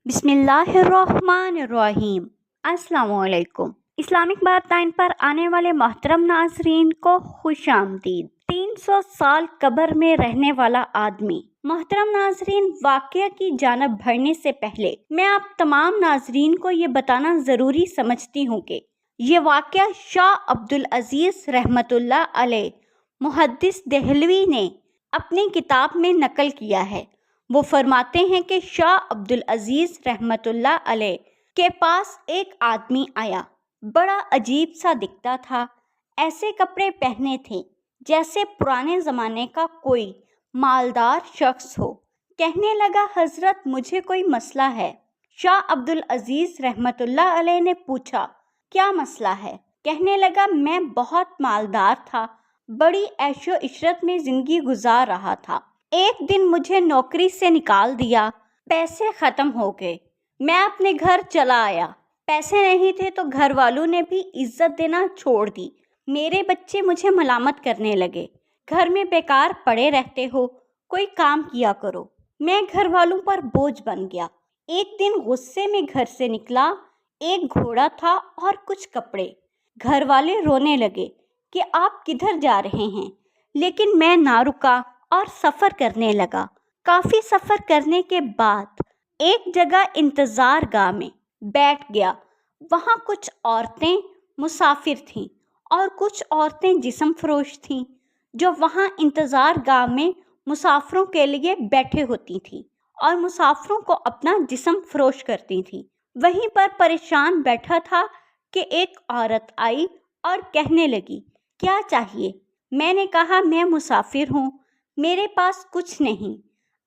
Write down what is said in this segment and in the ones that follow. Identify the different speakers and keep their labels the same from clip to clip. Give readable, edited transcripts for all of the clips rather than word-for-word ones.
Speaker 1: بسم اللہ الرحمن الرحیم۔ السلام علیکم۔ اسلامک بات ٹائم پر آنے والے محترم ناظرین کو خوش آمدید۔ 300 سال قبر میں رہنے والا آدمی۔ محترم ناظرین، واقعہ کی جانب بڑھنے سے پہلے میں آپ تمام ناظرین کو یہ بتانا ضروری سمجھتی ہوں کہ یہ واقعہ شاہ عبدالعزیز رحمۃ اللہ علیہ محدث دہلوی نے اپنی کتاب میں نقل کیا ہے۔ وہ فرماتے ہیں کہ شاہ عبدالعزیز رحمۃ اللہ علیہ کے پاس ایک آدمی آیا، بڑا عجیب سا دکھتا تھا، ایسے کپڑے پہنے تھے جیسے پرانے زمانے کا کوئی مالدار شخص ہو۔ کہنے لگا، حضرت مجھے کوئی مسئلہ ہے۔ شاہ عبدالعزیز رحمۃ اللہ علیہ نے پوچھا، کیا مسئلہ ہے؟ کہنے لگا، میں بہت مالدار تھا، بڑی عیش و عشرت میں زندگی گزار رہا تھا۔ ایک دن مجھے نوکری سے نکال دیا، پیسے ختم ہو گئے، میں اپنے گھر چلا آیا۔ پیسے نہیں تھے تو گھر والوں نے بھی عزت دینا چھوڑ دی۔ میرے بچے مجھے ملامت کرنے لگے، گھر میں بیکار پڑے رہتے ہو، کوئی کام کیا کرو۔ میں گھر والوں پر بوجھ بن گیا۔ ایک دن غصے میں گھر سے نکلا، ایک گھوڑا تھا اور کچھ کپڑے۔ گھر والے رونے لگے کہ آپ کدھر جا رہے ہیں، لیکن میں نہ رکا اور سفر کرنے لگا۔ کافی سفر کرنے کے بعد ایک جگہ انتظار گاہ میں بیٹھ گیا۔ وہاں کچھ عورتیں مسافر تھیں اور کچھ عورتیں جسم فروش تھیں جو وہاں انتظار گاہ میں مسافروں کے لیے بیٹھے ہوتی تھیں اور مسافروں کو اپنا جسم فروش کرتی تھیں۔ وہیں پر پریشان بیٹھا تھا کہ ایک عورت آئی اور کہنے لگی، کیا چاہیے؟ میں نے کہا، میں مسافر ہوں، میرے پاس کچھ نہیں،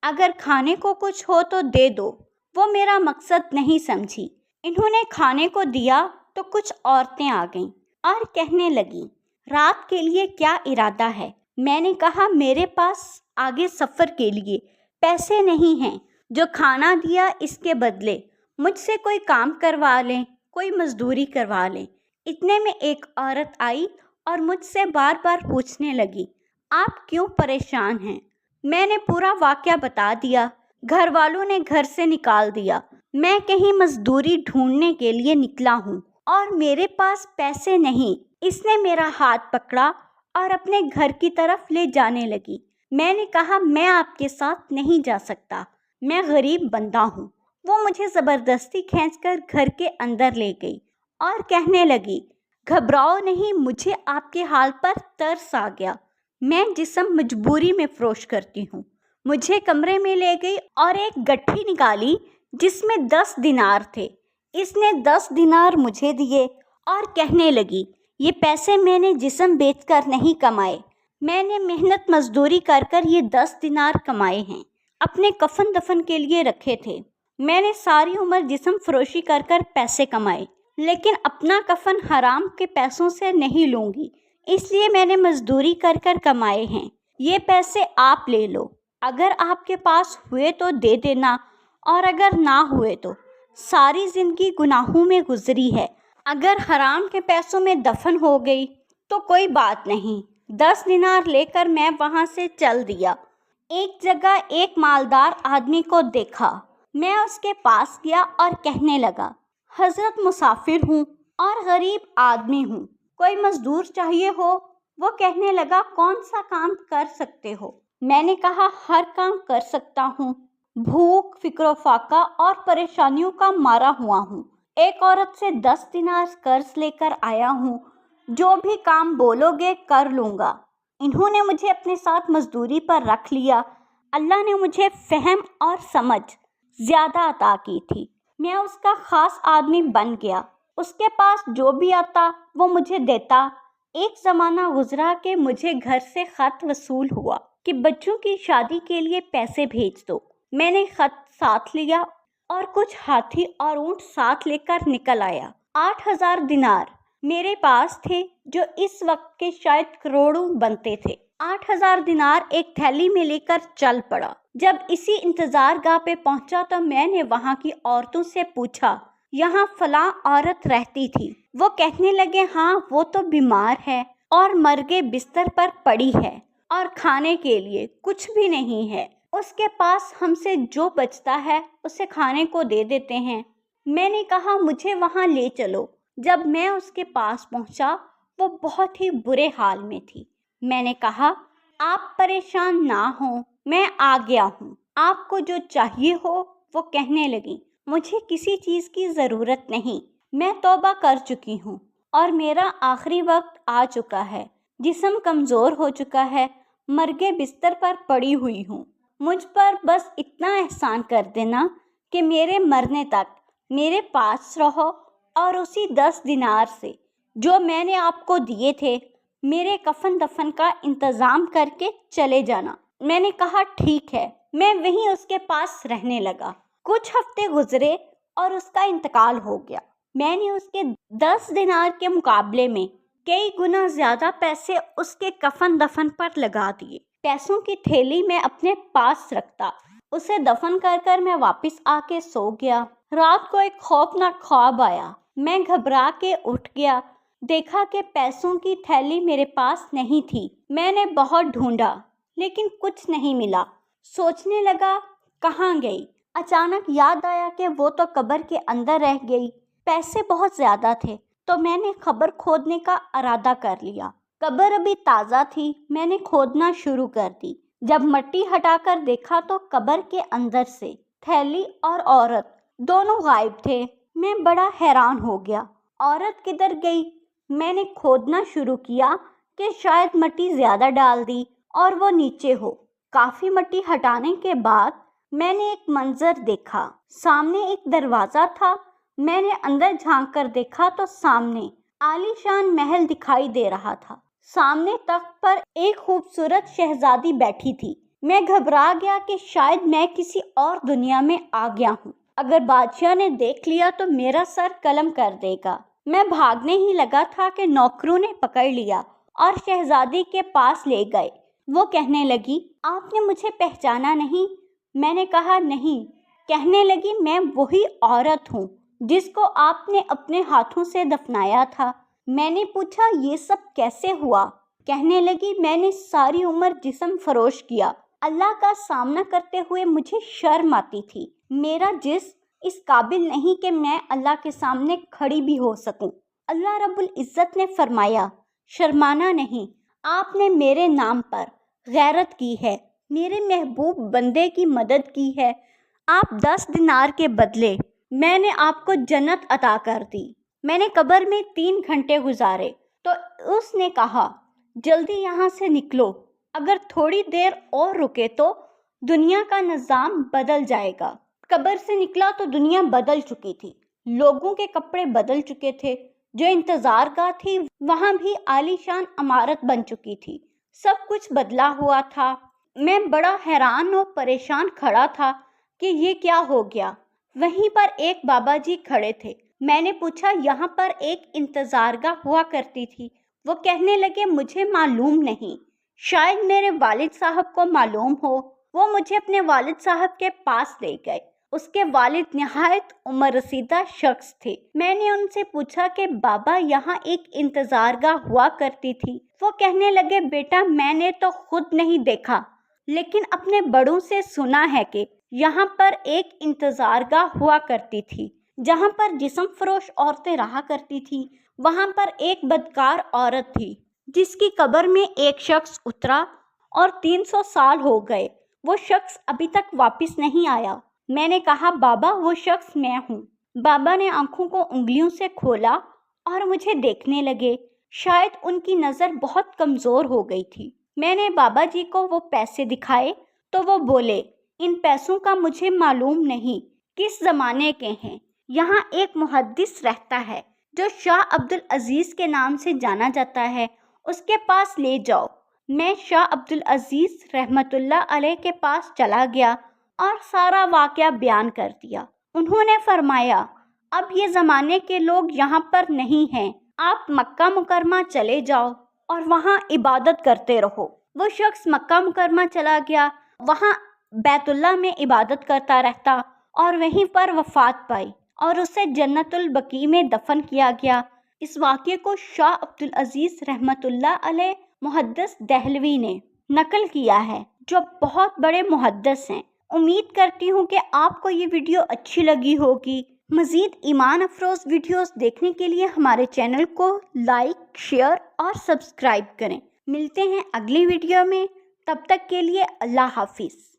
Speaker 1: اگر کھانے کو کچھ ہو تو دے دو۔ وہ میرا مقصد نہیں سمجھی۔ انہوں نے کھانے کو دیا تو کچھ عورتیں آ گئیں اور کہنے لگیں، رات کے لیے کیا ارادہ ہے؟ میں نے کہا، میرے پاس آگے سفر کے لیے پیسے نہیں ہیں، جو کھانا دیا اس کے بدلے مجھ سے کوئی کام کروا لیں، کوئی مزدوری کروا لیں۔ اتنے میں ایک عورت آئی اور مجھ سے بار بار پوچھنے لگی، آپ کیوں پریشان ہیں؟ میں نے پورا واقعہ بتا دیا۔ گھر والوں نے گھر سے نکال دیا، میں کہیں مزدوری ڈھونڈنے کے لیے نکلا ہوں اور میرے پاس پیسے نہیں۔ اس نے میرا ہاتھ پکڑا اور اپنے گھر کی طرف لے جانے لگی۔ میں نے کہا، میں آپ کے ساتھ نہیں جا سکتا، میں غریب بندہ ہوں۔ وہ مجھے زبردستی کھینچ کر گھر کے اندر لے گئی اور کہنے لگی، گھبراؤ نہیں، مجھے آپ کے حال پر ترس آ گیا، میں جسم مجبوری میں فروش کرتی ہوں۔ مجھے کمرے میں لے گئی اور ایک گٹھی نکالی جس میں 10 دینار تھے۔ اس نے 10 دینار مجھے دیے اور کہنے لگی، یہ پیسے میں نے جسم بیچ کر نہیں کمائے، میں نے محنت مزدوری کر کر یہ 10 دینار کمائے ہیں، اپنے کفن دفن کے لیے رکھے تھے۔ میں نے ساری عمر جسم فروشی کر کر پیسے کمائے، لیکن اپنا کفن حرام کے پیسوں سے نہیں لوں گی، اس لیے میں نے مزدوری کر کر کمائے ہیں۔ یہ پیسے آپ لے لو، اگر آپ کے پاس ہوئے تو دے دینا اور اگر نہ ہوئے تو۔ ساری زندگی گناہوں میں گزری ہے، اگر حرام کے پیسوں میں دفن ہو گئی تو کوئی بات نہیں۔ 10 دینار لے کر میں وہاں سے چل دیا۔ ایک جگہ ایک مالدار آدمی کو دیکھا، میں اس کے پاس گیا اور کہنے لگا، حضرت مسافر ہوں اور غریب آدمی ہوں، کوئی مزدور چاہیے ہو؟ وہ کہنے لگا، کون سا کام کر سکتے ہو؟ میں نے کہا، ہر کام کر سکتا ہوں، بھوک، فکر و فاقہ اور پریشانیوں کا مارا ہوا ہوں۔ ایک عورت سے 10 دینار قرض لے کر آیا ہوں، جو بھی کام بولو گے کر لوں گا۔ انہوں نے مجھے اپنے ساتھ مزدوری پر رکھ لیا۔ اللہ نے مجھے فہم اور سمجھ زیادہ عطا کی تھی، میں اس کا خاص آدمی بن گیا، اس کے پاس جو بھی آتا وہ مجھے دیتا۔ ایک زمانہ گزرا کہ مجھے گھر سے خط وصول ہوا کہ بچوں کی شادی کے لیے پیسے بھیج دو۔ میں نے خط ساتھ لیا اور کچھ ہاتھی اور اونٹ ساتھ لے کر نکل آیا۔ 8000 دینار میرے پاس تھے، جو اس وقت کے شاید کروڑوں بنتے تھے۔ 8000 دینار ایک تھیلی میں لے کر چل پڑا۔ جب اسی انتظار گاہ پہ پہنچا تو میں نے وہاں کی عورتوں سے پوچھا، یہاں فلاں عورت رہتی تھی؟ وہ کہنے لگے، ہاں وہ تو بیمار ہے اور مرگے بستر پر پڑی ہے اور کھانے کے لیے کچھ بھی نہیں ہے، اس کے پاس ہم سے جو بچتا ہے اسے کھانے کو دے دیتے ہیں۔ میں نے کہا مجھے وہاں لے چلو۔ جب میں اس کے پاس پہنچا وہ بہت ہی برے حال میں تھی۔ میں نے کہا آپ پریشان نہ ہوں، میں آ گیا ہوں، آپ کو جو چاہیے ہو وہ کہنے لگی۔ مجھے کسی چیز کی ضرورت نہیں، میں توبہ کر چکی ہوں اور میرا آخری وقت آ چکا ہے، جسم کمزور ہو چکا ہے، مرگے بستر پر پڑی ہوئی ہوں۔ مجھ پر بس اتنا احسان کر دینا کہ میرے مرنے تک میرے پاس رہو اور اسی 10 دینار سے جو میں نے آپ کو دیے تھے میرے کفن دفن کا انتظام کر کے چلے جانا۔ میں نے کہا ٹھیک ہے۔ میں وہیں اس کے پاس رہنے لگا۔ کچھ ہفتے گزرے اور اس کا انتقال ہو گیا۔ میں نے اس کے 10 دینار کے مقابلے میں کئی گنا زیادہ پیسے اس کے کفن دفن پر لگا دیے۔ پیسوں کی تھیلی میں اپنے پاس رکھتا، اسے دفن کر کر میں واپس آ کے سو گیا۔ رات کو ایک خوفناک خواب آیا۔ میں گھبرا کے اٹھ گیا، دیکھا کہ پیسوں کی تھیلی میرے پاس نہیں تھی۔ میں نے بہت ڈھونڈا لیکن کچھ نہیں ملا۔ سوچنے لگا کہاں گئی؟ اچانک یاد آیا کہ وہ تو قبر کے اندر رہ گئی۔ پیسے بہت زیادہ تھے تو میں نے قبر کھودنے کا ارادہ کر لیا۔ قبر ابھی تازہ تھی، میں نے کھودنا شروع کر دی۔ جب مٹی ہٹا کر دیکھا تو قبر کے اندر سے تھیلی اور عورت دونوں غائب تھے۔ میں بڑا حیران ہو گیا، عورت کدھر گئی؟ میں نے کھودنا شروع کیا کہ شاید مٹی زیادہ ڈال دی اور وہ نیچے ہو۔ کافی مٹی ہٹانے کے بعد میں نے ایک منظر دیکھا۔ سامنے ایک دروازہ تھا۔ میں نے اندر جھانک کر دیکھا تو سامنے عالی شان محل دکھائی دے رہا تھا۔ سامنے تخت پر ایک خوبصورت شہزادی بیٹھی تھی۔ میں گھبرا گیا کہ شاید میں کسی اور دنیا میں آ گیا ہوں۔ اگر بادشاہ نے دیکھ لیا تو میرا سر قلم کر دے گا۔ میں بھاگنے ہی لگا تھا کہ نوکروں نے پکڑ لیا اور شہزادی کے پاس لے گئے۔ وہ کہنے لگی آپ نے مجھے پہچانا نہیں؟ میں نے کہا نہیں۔ کہنے لگی میں وہی عورت ہوں جس کو آپ نے اپنے ہاتھوں سے دفنایا تھا۔ میں نے پوچھا یہ سب کیسے ہوا؟ کہنے لگی میں نے ساری عمر جسم فروش کیا۔ اللہ کا سامنا کرتے ہوئے مجھے شرم آتی تھی۔ میرا جسم اس قابل نہیں کہ میں اللہ کے سامنے کھڑی بھی ہو سکوں۔ اللہ رب العزت نے فرمایا شرمانا نہیں، آپ نے میرے نام پر غیرت کی ہے، میرے محبوب بندے کی مدد کی ہے، آپ 10 دینار کے بدلے میں نے آپ کو جنت عطا کر دی۔ میں نے قبر میں 3 گھنٹے گزارے تو اس نے کہا جلدی یہاں سے نکلو، اگر تھوڑی دیر اور رکے تو دنیا کا نظام بدل جائے گا۔ قبر سے نکلا تو دنیا بدل چکی تھی، لوگوں کے کپڑے بدل چکے تھے، جو انتظار گاہ تھی وہاں بھی عالی شان عمارت بن چکی تھی، سب کچھ بدلا ہوا تھا۔ میں بڑا حیران اور پریشان کھڑا تھا کہ یہ کیا ہو گیا۔ وہیں پر ایک بابا جی کھڑے تھے۔ میں نے پوچھا یہاں پر ایک انتظار گاہ ہوا کرتی تھی؟ وہ کہنے لگے مجھے معلوم نہیں، شاید میرے والد صاحب کو معلوم ہو۔ وہ مجھے اپنے والد صاحب کے پاس لے گئے۔ اس کے والد نہایت عمر رسیدہ شخص تھے۔ میں نے ان سے پوچھا کہ بابا یہاں ایک انتظار گاہ ہوا کرتی تھی؟ وہ کہنے لگے بیٹا میں نے تو خود نہیں دیکھا لیکن اپنے بڑوں سے سنا ہے کہ یہاں پر ایک انتظار گاہ ہوا کرتی تھی جہاں پر جسم فروش عورتیں رہا کرتی تھی۔ وہاں پر ایک بدکار عورت تھی جس کی قبر میں ایک شخص اترا اور 300 سال ہو گئے، وہ شخص ابھی تک واپس نہیں آیا۔ میں نے کہا بابا وہ شخص میں ہوں۔ بابا نے آنکھوں کو انگلیوں سے کھولا اور مجھے دیکھنے لگے، شاید ان کی نظر بہت کمزور ہو گئی تھی۔ میں نے بابا جی کو وہ پیسے دکھائے تو وہ بولے ان پیسوں کا مجھے معلوم نہیں کس زمانے کے ہیں، یہاں ایک محدث رہتا ہے جو شاہ عبدالعزیز کے نام سے جانا جاتا ہے، اس کے پاس لے جاؤ۔ میں شاہ عبدالعزیز رحمت اللہ علیہ کے پاس چلا گیا اور سارا واقعہ بیان کر دیا۔ انہوں نے فرمایا اب یہ زمانے کے لوگ یہاں پر نہیں ہیں، آپ مکہ مکرمہ چلے جاؤ اور وہاں عبادت کرتے رہو۔ وہ شخص مکہ مکرمہ چلا گیا، وہاں بیت اللہ میں عبادت کرتا رہتا اور وہیں پر وفات پائی اور اسے جنت البقیع میں دفن کیا گیا۔ اس واقعے کو شاہ عبدالعزیز رحمت اللہ علیہ محدث دہلوی نے نقل کیا ہے۔ جو بہت بڑے محدث ہیں۔ امید کرتی ہوں کہ آپ کو یہ ویڈیو اچھی لگی ہوگی۔ مزید ایمان افروز ویڈیوز دیکھنے کے لیے ہمارے چینل کو لائک، شیئر اور سبسکرائب کریں۔ ملتے ہیں اگلی ویڈیو میں، تب تک کے لیے اللہ حافظ۔